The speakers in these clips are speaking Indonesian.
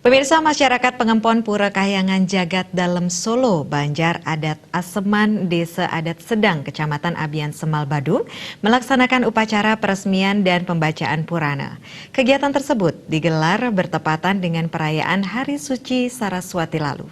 Pemirsa, masyarakat Pengempon Pura Kahyangan Jagat Dalem Solo, Banjar Adat Aseman, Desa Adat Sedang, Kecamatan Abian Semal Badung, melaksanakan upacara peresmian dan pembacaan Purana. Kegiatan tersebut digelar bertepatan dengan perayaan Hari Suci Saraswati lalu.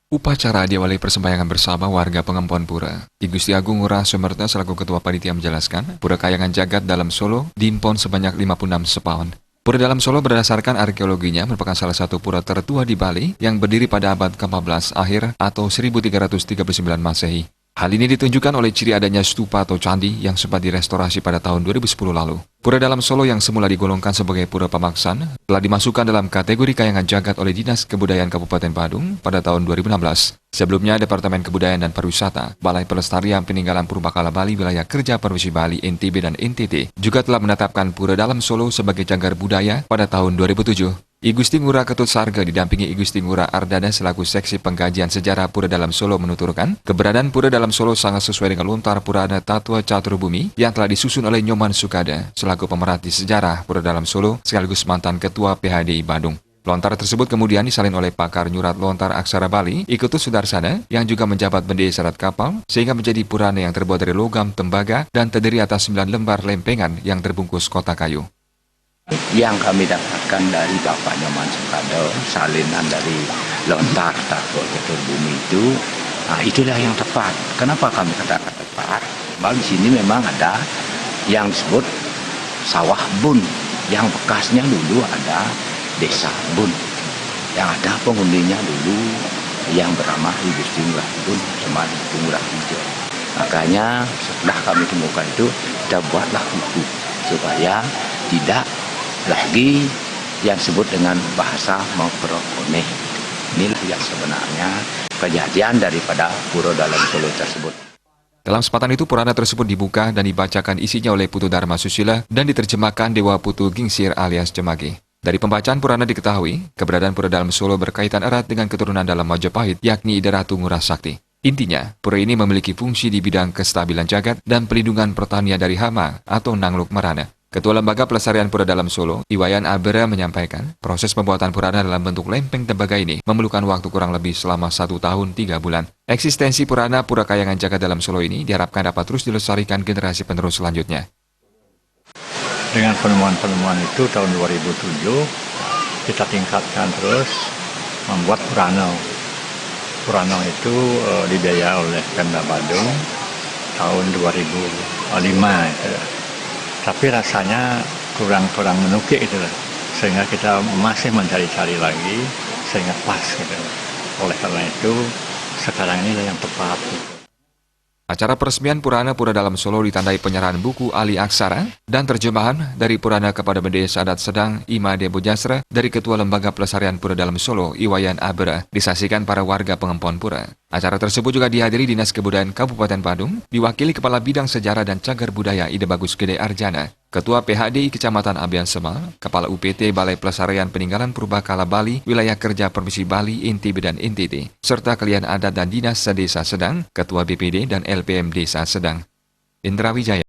Upacara diawali persembahyangan bersama warga Pengempon Pura. I Gusti Agung Ngurah Sumerta selaku Ketua Panitia menjelaskan, Pura Kahyangan Jagat Dalem Solo diimpon sebanyak 56 sepaon. Pura Dalem Solo berdasarkan arkeologinya merupakan salah satu pura tertua di Bali yang berdiri pada abad ke-14 akhir atau 1339 Masehi. Hal ini ditunjukkan oleh ciri adanya stupa atau candi yang sempat direstorasi pada tahun 2010 lalu. Pura Dalem Solo yang semula digolongkan sebagai pura pamaksan telah dimasukkan dalam kategori Kahyangan Jagat oleh Dinas Kebudayaan Kabupaten Badung pada tahun 2016. Sebelumnya, Departemen Kebudayaan dan Pariwisata, Balai Pelestarian Peninggalan Purbakala Bali Wilayah Kerja Provinsi Bali, NTB dan NTT, juga telah menetapkan Pura Dalem Solo sebagai cagar budaya pada tahun 2007. I Gusti Ngurah Ketut Sarga didampingi I Gusti Ngurah Ardana selaku Seksi Pengkajian Sejarah Pura Dalem Solo menuturkan, keberadaan Pura Dalem Solo sangat sesuai dengan lontar Purana Tatua Catur Bumi yang telah disusun oleh Nyoman Sukada selaku pemerhati sejarah Pura Dalem Solo sekaligus mantan Ketua PHDI Badung. Lontar tersebut kemudian disalin oleh pakar nyurat lontar aksara Bali, I Ketut Sudarsana, yang juga menjabat bendahara syarat kapal, sehingga menjadi purana yang terbuat dari logam tembaga dan terdiri atas 9 lembar lempengan yang terbungkus kotak kayu. Yang kami dapatkan dari Bapak Nyoman Sukado, salinan dari lontar Tatua Catur Bumi itu, itulah yang tepat. Kenapa kami katakan tepat? Bahwa di sini memang ada yang disebut sawah Bun, yang bekasnya dulu ada desa Bun, yang ada penghuninya dulu yang bernama I Gusti Ngurah Bun sama Ngurah Hijau. Makanya setelah kami temukan itu, kita buatlah buku supaya tidak lagi yang disebut dengan bahasa memperoleh. Inilah yang sebenarnya kejadian daripada Pura Dalem Solo tersebut. Dalam kesempatan itu, Purana tersebut dibuka dan dibacakan isinya oleh Putu Dharma Susila dan diterjemahkan Dewa Putu Gingsir alias Cemagi. Dari pembacaan Purana diketahui, keberadaan Pura Dalem Solo berkaitan erat dengan keturunan dalam Majapahit, yakni Ida Ratu Ngurah Sakti. Intinya, pura ini memiliki fungsi di bidang kestabilan jagat dan pelindungan pertanian dari hama atau nangluk merana. Ketua Lembaga Pelestarian Pura Dalem Solo, Iwayan Abera menyampaikan, proses pembuatan purana dalam bentuk lempeng tembaga ini memerlukan waktu kurang lebih selama 1 tahun 3 bulan. Eksistensi purana Pura Kahyangan Jagat Dalem Solo ini diharapkan dapat terus dilestarikan generasi penerus selanjutnya. Dengan penemuan-penemuan itu tahun 2007 kita tingkatkan terus membuat Purana. Purana itu dibiayai oleh Pemda Badung tahun 2005 itu. Tapi rasanya kurang menukik itu, sehingga kita masih mencari-cari lagi sehingga pas gitu. Oleh karena itu sekarang ini yang tepat. Acara peresmian Purana Pura Dalem Solo ditandai penyerahan buku ahli aksara dan terjemahan dari Purana kepada Bendahara Adat Sedang Imade Bujasra dari Ketua Lembaga Pelestarian Pura Dalem Solo Iwayan Abera disaksikan para warga Pengempon Pura. Acara tersebut juga dihadiri Dinas Kebudayaan Kabupaten Badung, diwakili Kepala Bidang Sejarah dan Cagar Budaya Ida Bagus Gede Arjana, Ketua PHDI Kecamatan Abian Semal, Kepala UPT Balai Pelestarian Peninggalan Purbakala Bali Wilayah Kerja Provinsi Bali NTB dan NTT, serta Kalian Adat dan Dinas Desa Sedang, Ketua BPD dan LPM Desa Sedang. Indra Wijaya.